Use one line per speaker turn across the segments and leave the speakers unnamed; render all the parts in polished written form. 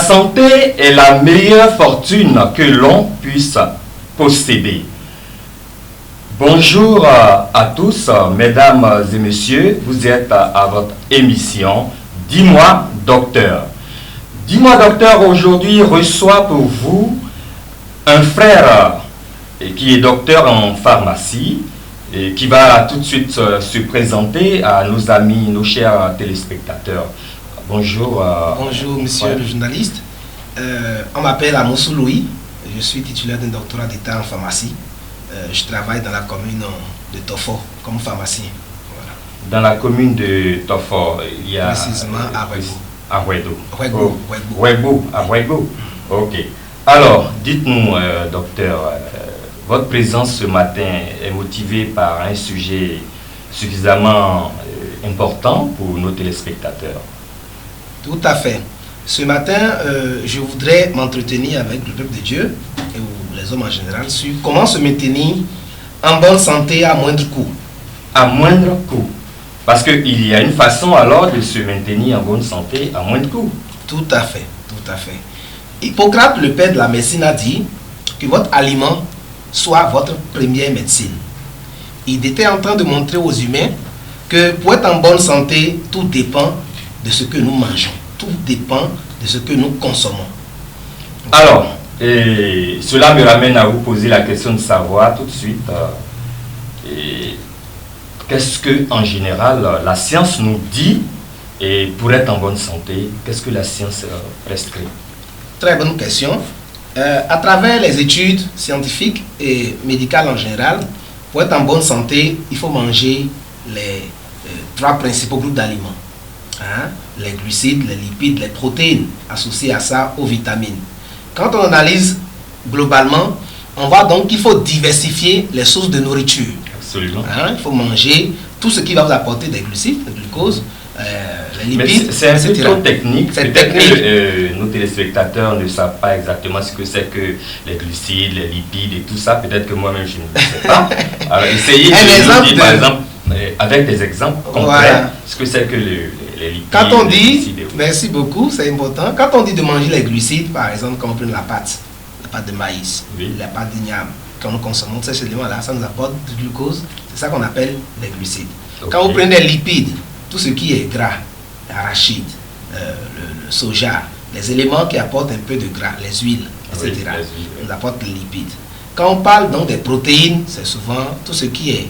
santé est la meilleure fortune que l'on puisse posséder. Bonjour à tous, mesdames et messieurs, vous êtes à votre émission Dis-moi docteur. Dis-moi docteur aujourd'hui reçoit pour vous un frère qui est docteur en pharmacie et qui va tout de suite se présenter à nos amis, nos chers téléspectateurs. Bonjour.
Bonjour monsieur le journaliste. On m'appelle Amoussou Louis. Je suis titulaire d'un doctorat d'état en pharmacie. Je travaille dans la commune de Tofo comme pharmacien. Voilà.
Dans la commune de Tofo, il y a...
Précisément à Ouedo.
À Ouedo. Ok. Alors, dites-nous, docteur, votre présence ce matin est motivée par un sujet suffisamment important pour nos téléspectateurs.
Tout à fait. Ce matin, je voudrais m'entretenir avec le peuple de Dieu et les hommes en général sur comment se maintenir en bonne santé à moindre coût.
À moindre coût. Parce qu'il y a une façon alors de se maintenir en bonne santé à moindre coût.
Tout à fait, tout à fait. Hippocrate, le père de la médecine, a dit que votre aliment soit votre première médecine. Il était en train de montrer aux humains que pour être en bonne santé, tout dépend de ce que nous mangeons. Tout dépend de ce que nous consommons.
Alors, et cela me ramène à vous poser la question de savoir tout de suite qu'est-ce que en général la science nous dit et pour être en bonne santé, qu'est-ce que la science prescrit?
Très bonne question. À travers les études scientifiques et médicales en général, pour être en bonne santé, il faut manger les trois principaux groupes d'aliments. Les glucides, les lipides, les protéines, associées à ça aux vitamines. Quand on analyse globalement, on voit donc qu'il faut diversifier les sources de nourriture.
Absolument.
Il faut manger tout ce qui va vous apporter des glucides, le glucose, les lipides,
c'est un peu trop technique.
C'est
technique. Que nos téléspectateurs ne savent pas exactement ce que c'est que les glucides, les lipides et tout ça. Peut-être que moi-même je ne sais pas. Alors essayez de dire, par exemple, avec des exemples concrets, voilà, ce que c'est que les lipides.
Quand on dit, merci beaucoup, c'est important. Quand on dit de manger les glucides, par exemple, quand on prend la pâte de maïs, oui, la pâte d'igname, quand nous consommons ces éléments-là, ça nous apporte du glucose. C'est ça qu'on appelle les glucides. Okay. Quand vous prenez les lipides, tout ce qui est gras, l'arachide, le soja, les éléments qui apportent un peu de gras, les huiles, etc., oui, nous apportent les lipides. Quand on parle donc des protéines, c'est souvent tout ce qui est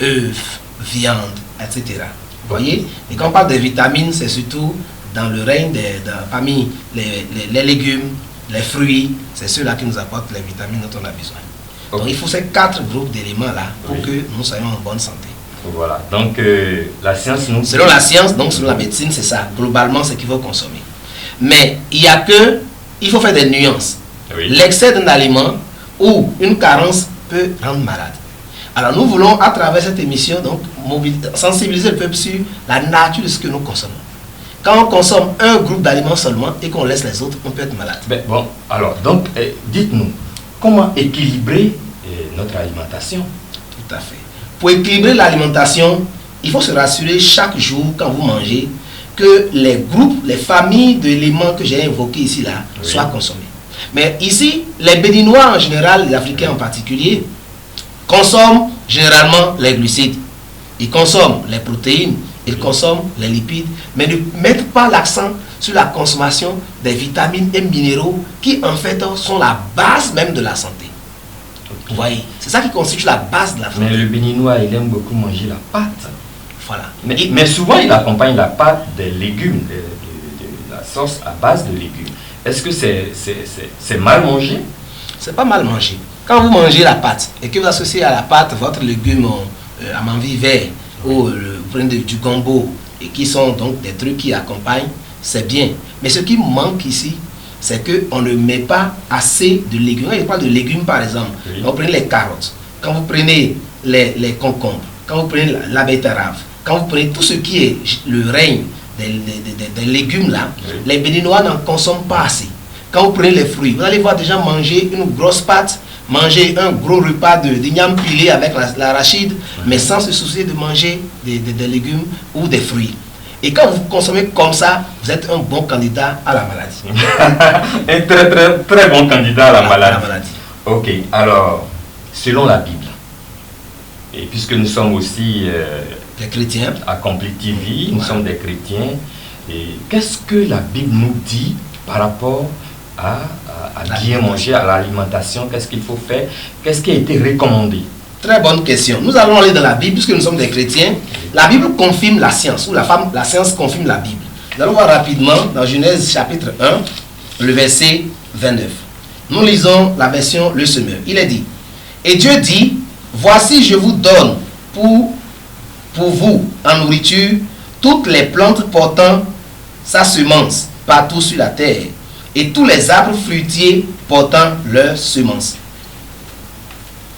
œufs, viande, etc. Vous voyez? Et quand on parle des vitamines, c'est surtout dans le règne parmi les légumes, les fruits, c'est ceux-là qui nous apportent les vitamines dont on a besoin. Okay. Donc il faut ces 4 groupes d'éléments-là pour oui, que nous soyons en bonne santé.
Voilà, donc la science nous...
Selon la science, donc selon la médecine, c'est ça, globalement, c'est qu'il faut consommer. Mais il faut faire des nuances. Oui. L'excès d'un aliment ou une carence peut rendre malade. Alors nous voulons, à travers cette émission, donc, sensibiliser le peuple sur la nature de ce que nous consommons. Quand on consomme un groupe d'aliments seulement et qu'on laisse les autres, on peut être malade.
Ben, bon, alors, donc, dites-nous, comment équilibrer notre alimentation?
Tout à fait. Pour équilibrer l'alimentation, il faut se rassurer chaque jour quand vous mangez que les groupes, les familles d'éléments que j'ai évoqués ici là, oui, soient consommés. Mais ici, les Béninois en général, les Africains en particulier, consomment généralement les glucides. Ils consomment les protéines, ils consomment les lipides, mais ne mettent pas l'accent sur la consommation des vitamines et minéraux qui en fait sont la base même de la santé. Vous voyez, c'est ça qui constitue la base de la santé.
Mais le Béninois, il aime beaucoup manger la pâte.
Voilà.
Mais souvent, il accompagne la pâte des légumes, de la sauce à base de légumes. Est-ce que c'est mal mangé?
C'est pas mal mangé. Quand vous mangez la pâte et que vous associez à la pâte votre légume à manvi vert ou vous prenez du gombo et qui sont donc des trucs qui accompagnent, c'est bien. Mais ce qui manque ici, c'est qu'on ne met pas assez de légumes. Quand je parle de légumes par exemple, oui, quand vous prenez les carottes, quand vous prenez les concombres, quand vous prenez la betterave, quand vous prenez tout ce qui est le règne des légumes là, oui, les Béninois n'en consomment pas assez. Quand vous prenez les fruits, vous allez voir des gens manger une grosse pâte, manger un gros repas d'igname pilé avec l'arachide, mais sans se soucier de manger des légumes ou des fruits. Et quand vous consommez comme ça, vous êtes un bon candidat à la maladie.
Un très bon candidat à la maladie. Ok, alors, selon la Bible, et puisque nous sommes aussi
des chrétiens,
à Complete TV, nous sommes des chrétiens, et qu'est-ce que la Bible nous dit par rapport à bien manger, à l'alimentation? Qu'est-ce qu'il faut faire? Qu'est-ce qui a été recommandé?
Très bonne question. Nous allons aller dans la Bible, puisque nous sommes des chrétiens. La Bible confirme la science, ou la science confirme la Bible. Nous allons voir rapidement dans Genèse chapitre 1, le verset 29. Nous lisons la version Le Semeur. Il est dit, et Dieu dit, voici je vous donne pour vous en nourriture toutes les plantes portant sa semence partout sur la terre, et tous les arbres fruitiers portant leur semence.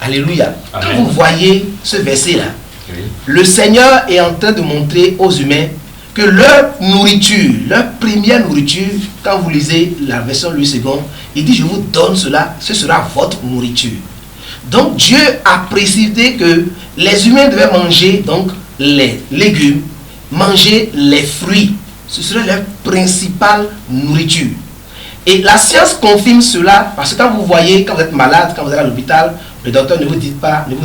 Alléluia.
Amen.
Quand vous voyez ce verset-là,
Oui.
le Seigneur est en train de montrer aux humains que leur nourriture, leur première nourriture, quand vous lisez la version Louis II, il dit, je vous donne cela, ce sera votre nourriture. Donc Dieu a précisé que les humains devaient manger donc les légumes, manger les fruits. Ce serait leur principale nourriture. Et la science confirme cela parce que quand vous voyez, quand vous êtes malade, quand vous êtes à l'hôpital, le docteur ne vous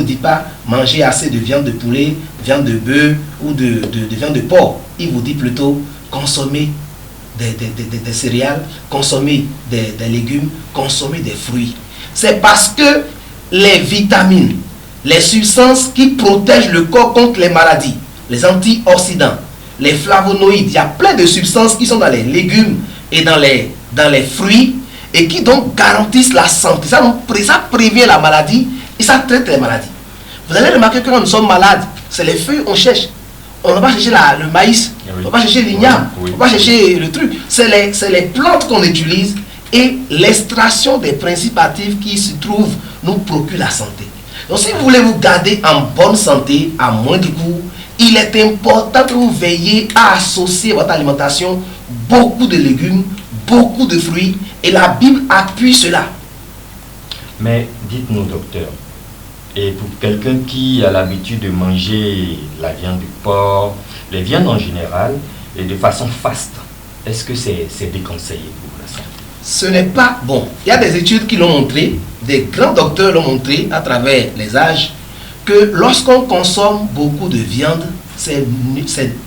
dit pas manger assez de viande de poulet, viande de bœuf ou de viande de porc. Il vous dit plutôt consommer des céréales, consommer des légumes, consommer des fruits. C'est parce que les vitamines, les substances qui protègent le corps contre les maladies, les antioxydants, les flavonoïdes, il y a plein de substances qui sont dans les légumes et dans les fruits et qui donc garantissent la santé. Ça prévient la maladie et ça traite les maladies. Vous allez remarquer que quand nous sommes malades, c'est les feuilles qu'on cherche. On ne va pas chercher le maïs,
Oui.
on ne va pas chercher l'igname,
Oui.
on ne va pas chercher le truc. C'est les plantes qu'on utilise et l'extraction des principes actifs qui se trouvent nous procure la santé. Donc si vous voulez vous garder en bonne santé, à moindre coût, il est important que vous veillez à associer à votre alimentation beaucoup de légumes, beaucoup de fruits, et la Bible appuie cela.
Mais dites-nous, docteur, et pour quelqu'un qui a l'habitude de manger la viande du porc, les viandes en général, et de façon faste, est-ce que c'est déconseillé pour la santé?
Ce n'est pas bon. Il y a des études qui l'ont montré, des grands docteurs l'ont montré à travers les âges, que lorsqu'on consomme beaucoup de viande, c'est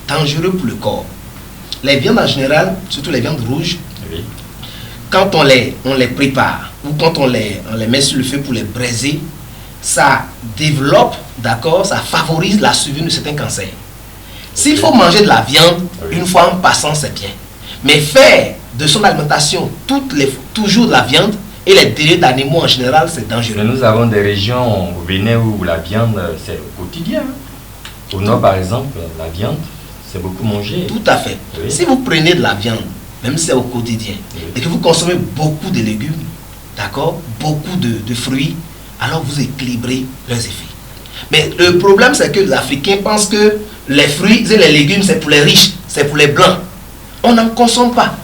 dangereux pour le corps. Les viandes en général, surtout les viandes rouges,
Oui.
quand on les prépare ou quand on les met sur le feu pour les braiser, ça développe, d'accord, ça favorise la survenue de certains cancers. S'il faut manger de la viande,
Oui.
une fois en passant, c'est bien. Mais faire de son alimentation toujours de la viande et les délais d'animaux en général, c'est
Mais
dangereux.
nous avons des régions au Bénin où la viande, c'est au quotidien. Au nord, par exemple, la viande, c'est beaucoup mangé.
Tout à fait.
Oui.
Si vous prenez de la viande, même si c'est au quotidien,
Oui.
et que vous consommez beaucoup de légumes, d'accord, beaucoup de fruits, alors vous équilibrez leurs effets. Mais le problème, c'est que les Africains pensent que les fruits et les légumes, c'est pour les riches, c'est pour les blancs. On n'en consomme pas.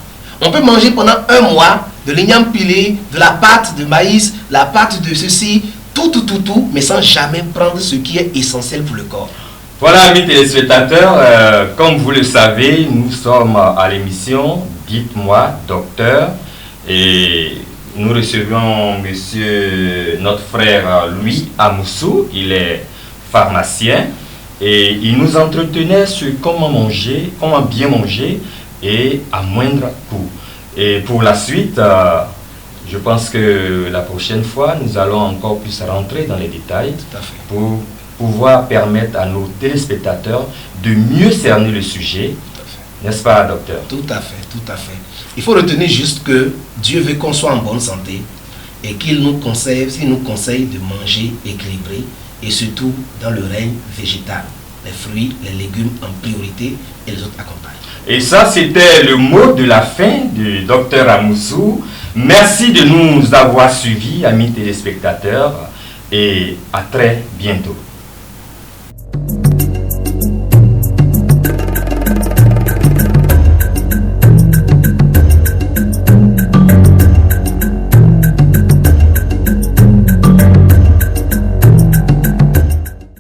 On peut manger pendant un mois de l'igname pilé, de la pâte de maïs, la pâte de ceci, tout, mais sans jamais prendre ce qui est essentiel pour le corps.
Voilà, amis téléspectateurs, comme vous le savez, nous sommes à l'émission Dites-moi, docteur, et nous recevons notre frère Louis Amoussou, il est pharmacien, et il nous entretenait sur comment manger, comment bien manger, et à moindre coût. Et pour la suite, je pense que la prochaine fois, nous allons encore plus rentrer dans les détails
Tout à fait.
pour pouvoir permettre à nos téléspectateurs de mieux cerner le sujet,
Tout à fait.
n'est-ce pas, docteur?
Tout à fait, tout à fait. Il faut retenir juste que Dieu veut qu'on soit en bonne santé et qu'il nous conseille de manger équilibré et surtout dans le règne végétal. Les fruits, les légumes en priorité et les autres accompagnent.
Et ça, c'était le mot de la fin du docteur Amoussou. Merci de nous avoir suivis, amis téléspectateurs, et à très bientôt.